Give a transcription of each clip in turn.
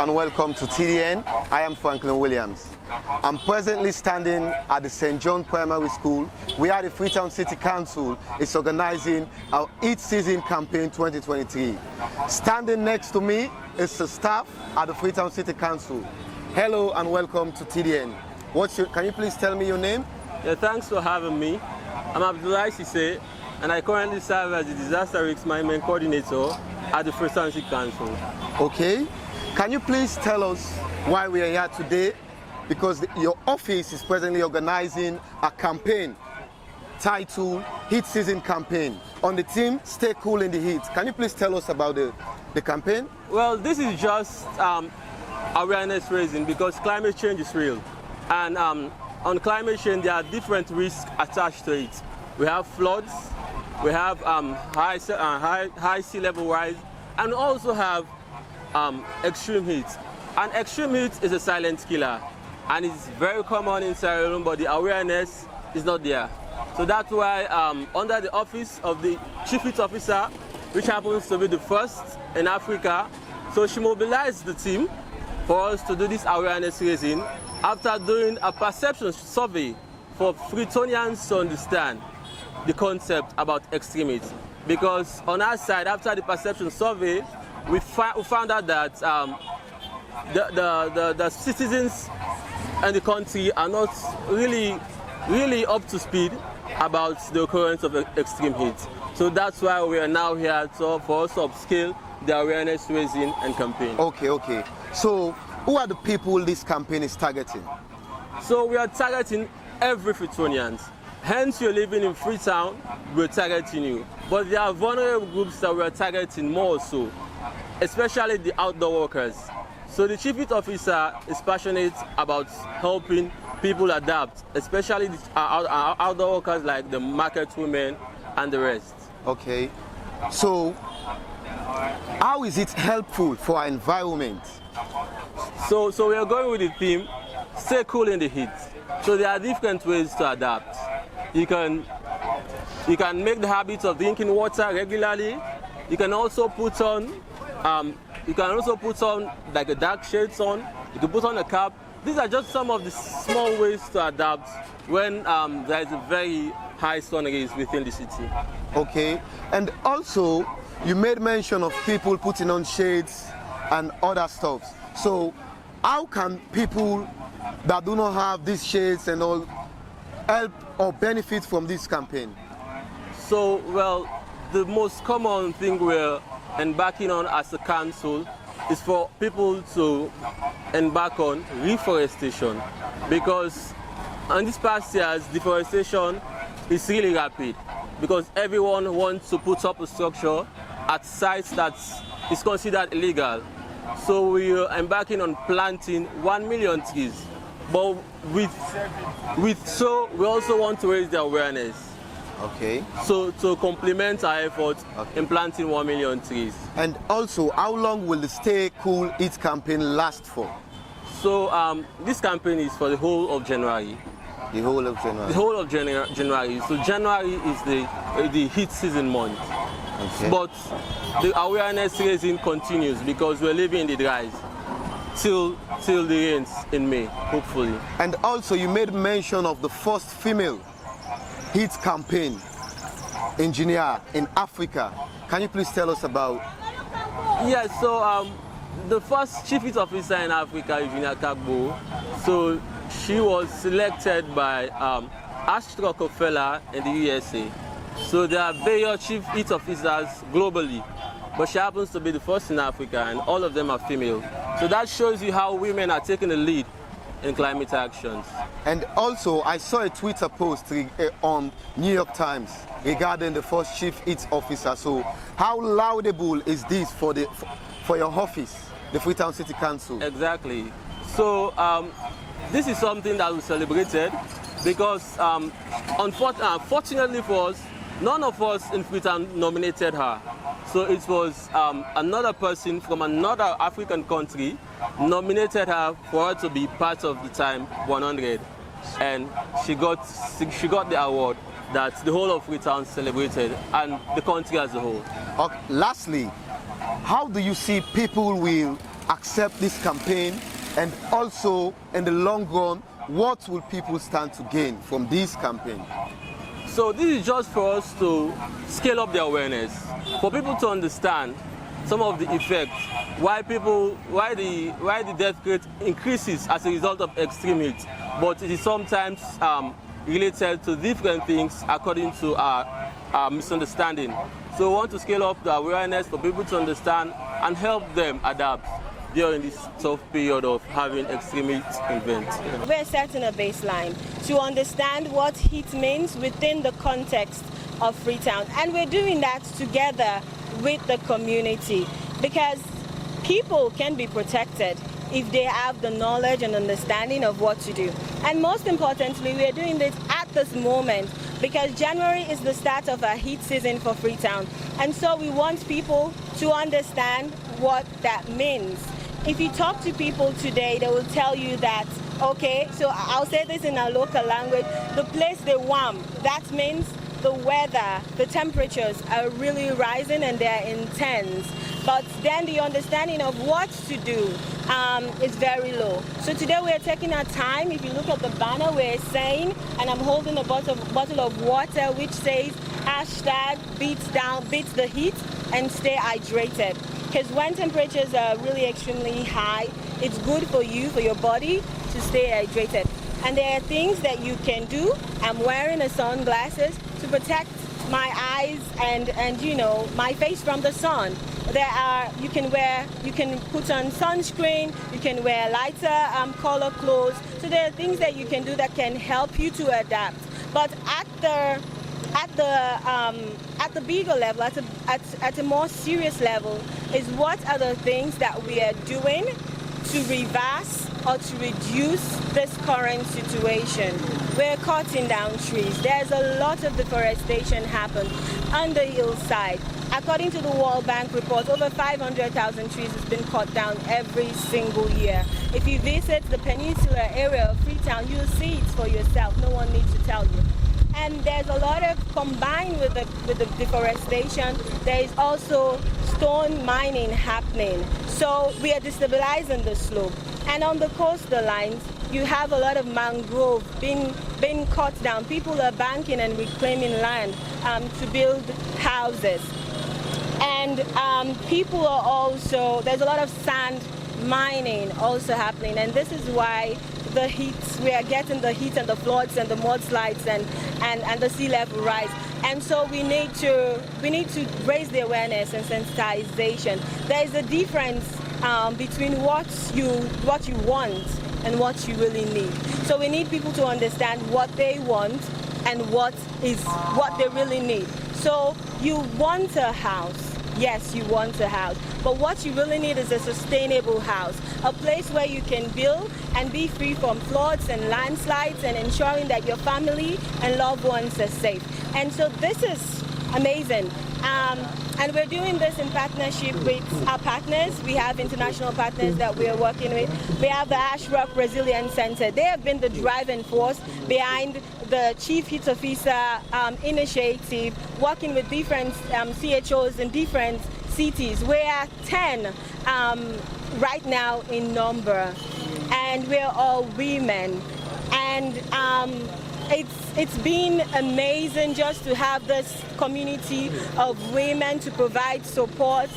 and welcome to TDN. I am Franklin Williams. I'm presently standing at the St. John Primary School where the Freetown City Council is organizing our Eat Season Campaign 2023. Standing next to me is the staff at the Freetown City Council. Hello and welcome to TDN. Can you please tell me your name? Yeah, thanks for having me. I'm Abdullah Sise, and I currently serve as the Disaster Risk Management Coordinator at the Freetown City Council. Okay. Can you please tell us why we are here today? Because your office is presently organizing a campaign titled Heat Season Campaign on the theme Stay Cool in the Heat. Can you please tell us about the campaign? Well, this is just awareness raising because climate change is real. And on climate change, there are different risks attached to it. We have floods, we have high sea level rise, and also have extreme heat. And extreme heat is a silent killer, and it's very common in Sierra Leone, but the awareness is not there. So that's why under the office of the Chief Heat Officer, which happens to be the first in Africa, so she mobilized the team for us to do this awareness raising after doing a perception survey for Freetonians to understand the concept about extreme heat. Because on our side, after the perception survey, we found out that the citizens and the country are not really up to speed about the occurrence of extreme heat. So that's why we are now here for us to upscale the awareness raising and campaign. Okay. So who are the people this campaign is targeting? So we are targeting every Freetonians. Hence, you're living in Freetown, we're targeting you. But there are vulnerable groups that we are targeting more so, especially the outdoor workers. So the Chief Heat Officer is passionate about helping people adapt, especially the outdoor workers like the market women and the rest. Okay. So how is it helpful for our environment? So we are going with the theme, stay cool in the heat. So there are different ways to adapt. You can make the habit of drinking water regularly. You can also put on like a dark shades on. You can put on a cap. These are just some of the small ways to adapt when there is a very high sun rays within the city. Okay, and also you made mention of people putting on shades and other stuff. So how can people that do not have these shades and all help or benefit from this campaign? So, well, the most common thing we're embarking on as a council is for people to embark on reforestation, because in these past years, deforestation is really rapid because everyone wants to put up a structure at sites that is considered illegal. So we are embarking on planting 1 million trees. But so we also want to raise the awareness. Okay. So to complement our efforts in planting 1 million trees. And also, how long will the Stay Cool Eat campaign last for? So this campaign is for the whole of January. The whole of January? The whole of January. So January is the heat season month. Okay. But the awareness raising continues because we're living in the dries till the rains in May, hopefully. And also you made mention of the first female heat campaign engineer in Africa. Can you please tell us about? Yes, so the first Chief Heat Officer in Africa, Eugenia Kagbo, so she was selected by Ash Rockefeller in the USA. So there are various Chief Heat Officers globally, but she happens to be the first in Africa, and all of them are female. So that shows you how women are taking the lead in climate actions. And also, I saw a Twitter post on New York Times regarding the first Chief Heat Officer. So how laudable is this for your office, the Freetown City Council? Exactly. So this is something that we celebrated because unfortunately for us, none of us in Freetown nominated her. So it was another person from another African country nominated her for her to be part of the Time 100, and she got the award that the whole of Freetown celebrated and the country as a whole. Okay. Lastly, how do you see people will accept this campaign, and also in the long run, what will people stand to gain from this campaign? So this is just for us to scale up the awareness, for people to understand some of the effects, why the death rate increases as a result of extreme heat, but it is sometimes related to different things according to our misunderstanding. So we want to scale up the awareness for people to understand and help them adapt during this tough period of having extreme heat events. We're setting a baseline to understand what heat means within the context of Freetown, and we're doing that together with the community, because people can be protected if they have the knowledge and understanding of what to do. And most importantly, we are doing this at this moment because January is the start of our heat season for Freetown, and so we want people to understand what that means. If you talk to people today, they will tell you that, okay, so I'll say this in our local language, the place they warm, that means the weather, the temperatures are really rising and they're intense. But then the understanding of what to do is very low. So today we are taking our time. If you look at the banner, we're saying, and I'm holding a bottle of water which says #beats the heat and stay hydrated. Because when temperatures are really extremely high, it's good for you, for your body, to stay hydrated. And there are things that you can do. I'm wearing a sunglasses to protect my eyes and you know, my face from the sun. You can put on sunscreen, you can wear lighter color clothes. So there are things that you can do that can help you to adapt. But at the bigger level, at a more serious level, is what are the things that we are doing to reverse or to reduce this current situation. We're cutting down trees. There's a lot of deforestation happened on the hillside. According to the World Bank report, over 500,000 trees has been cut down every single year. If you visit the peninsula area of Freetown, you'll see it for yourself. No one needs to tell you. And there's a lot of, combined with the deforestation, there is also stone mining happening. So we are destabilizing the slope. And on the coastal lines, you have a lot of mangrove being cut down. People are banking and reclaiming land to build houses. And people are also, there's a lot of sand mining also happening. And this is why the heat, we are getting the heat and the floods and the mudslides and the sea level rise. And so we need to raise the awareness and sensitization. There is a difference between what you want and what you really need. So we need people to understand what they want and what they really need. So you want a house. Yes, you want a house, but what you really need is a sustainable house, a place where you can build and be free from floods and landslides and ensuring that your family and loved ones are safe. And so this is amazing. And we're doing this in partnership with our partners. We have international partners that we are working with. We have the Ashrock Resilience Center. They have been the driving force behind the Chief Heat Officer initiative, working with different CHOs in different cities. We are 10 right now in number, and we're all women. And it's been amazing just to have this community of women to provide support.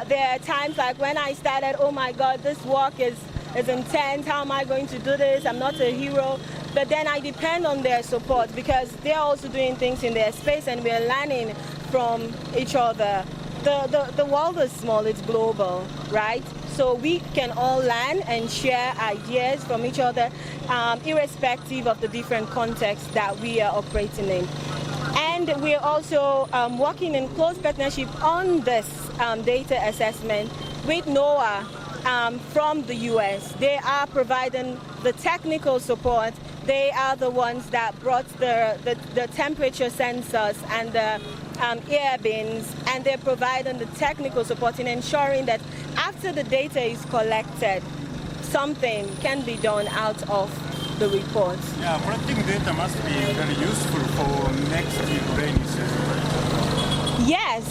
There are times like when I started, oh my God, this work is intense. How am I going to do this? I'm not a hero. But then I depend on their support because they're also doing things in their space and we're learning from each other. The world is small, it's global, right? So we can all learn and share ideas from each other, irrespective of the different contexts that we are operating in. And we're also working in close partnership on this data assessment with NOAA from the US. They are providing the technical support. They are the ones that brought the temperature sensors and the air bins, and they're providing the technical support in ensuring that after the data is collected, something can be done out of the reports. Yeah, collecting data must be very useful for next rainy season. Yes,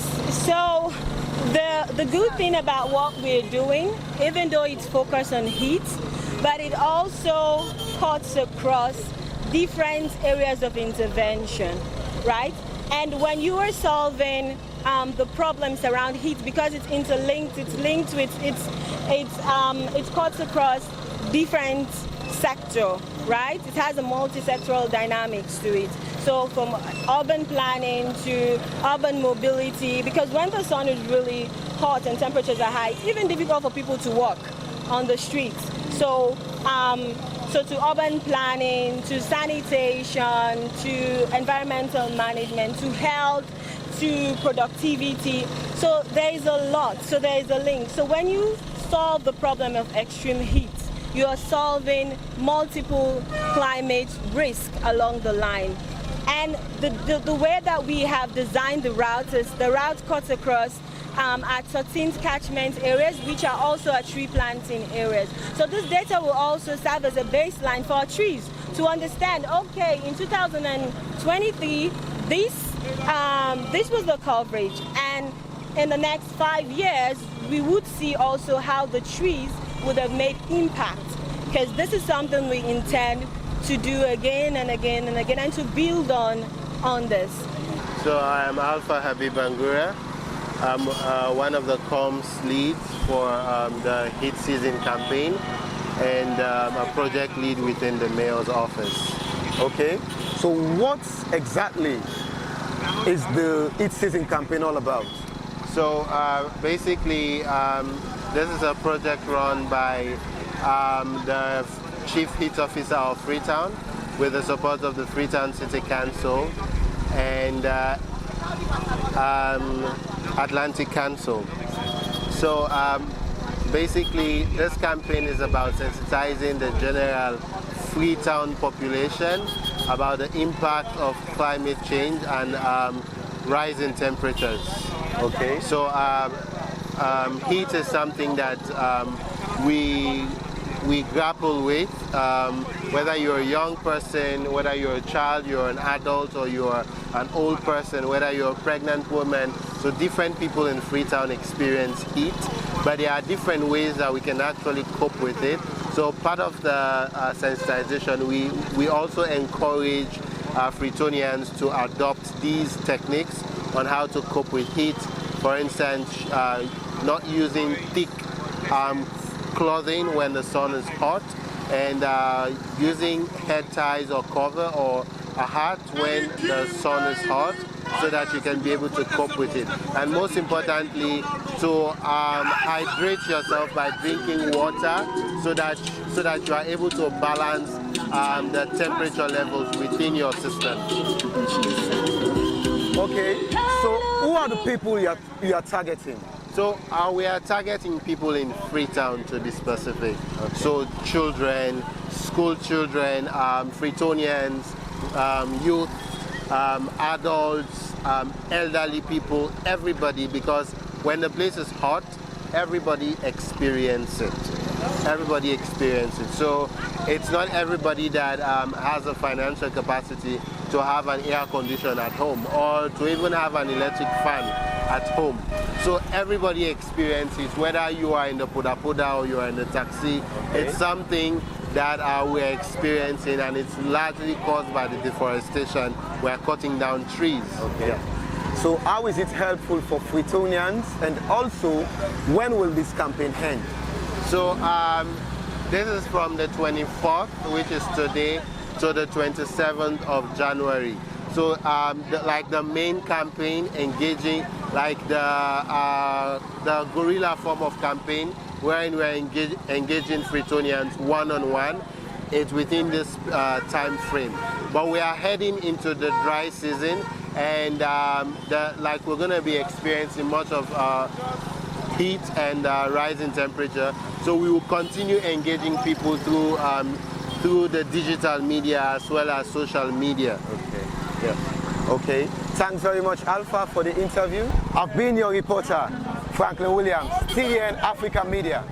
so the the good thing about what we're doing, even though it's focused on heat, but it also cuts across different areas of intervention, right? And when you are solving the problems around heat, because it's interlinked, it's linked with, it cuts across different sector, right? It has a multi-sectoral dynamics to it. So from urban planning to urban mobility, because when the sun is really hot and temperatures are high, it's even difficult for people to walk on the streets. So, so to urban planning, to sanitation, to environmental management, to health, to productivity. So there is a lot, so there is a link. So when you solve the problem of extreme heat, you are solving multiple climate risks along the line. And the way that we have designed the route is the route cuts across at 13 catchment areas, which are also tree planting areas. So this data will also serve as a baseline for our trees to understand, okay, in 2023, this was the coverage, and in the next 5 years, we would see also how the trees would have made impact, because this is something we intend to do again and again and again, and to build on this. So I am Alpha Habib Bangura. I'm one of the comms leads for the heat season campaign, and a project lead within the mayor's office. Okay, so what exactly is the heat season campaign all about? So basically, this is a project run by the Chief Heat Officer of Freetown with the support of the Freetown City Council and Atlantic Council. So basically, this campaign is about sensitizing the general Freetown population about the impact of climate change and rising temperatures. Okay. So heat is something that we grapple with, whether you're a young person, whether you're a child, you're an adult, or you're an old person, whether you're a pregnant woman. So different people in Freetown experience heat, but there are different ways that we can actually cope with it. So part of the sensitization, we also encourage Freetonians to adopt these techniques on how to cope with heat. For instance, not using thick clothing when the sun is hot, and using head ties or cover or a hat when the sun is hot, so that you can be able to cope with it. And most importantly, to hydrate yourself by drinking water, so that you are able to balance the temperature levels within your system. Okay, so who are the people you are targeting? So we are targeting people in Freetown, to be specific. Okay. So children, school children, Freetonians, youth, adults, elderly people, everybody, because when the place is hot, everybody experiences it. Everybody experiences it. So it's not everybody that has a financial capacity to have an air conditioner at home, or to even have an electric fan at home. So everybody experiences, whether you are in the Poda Poda or you are in the taxi. Okay. It's something that we're experiencing, and it's largely caused by the deforestation. We're cutting down trees. Okay. Yeah. So how is it helpful for Freetonians, and also when will this campaign end? So this is from the 24th, which is today, to the 27th of January. So like the main campaign, engaging, like the guerrilla form of campaign, wherein we're engaging Freetonians one-on-one, it's within this time frame. But we are heading into the dry season, and we're going to be experiencing much of heat and rising temperature. So we will continue engaging people through the digital media as well as social media. Okay. Yeah. Okay. Thanks very much, Alpha, for the interview. I've been your reporter, Franklin Williams, TN Africa Media.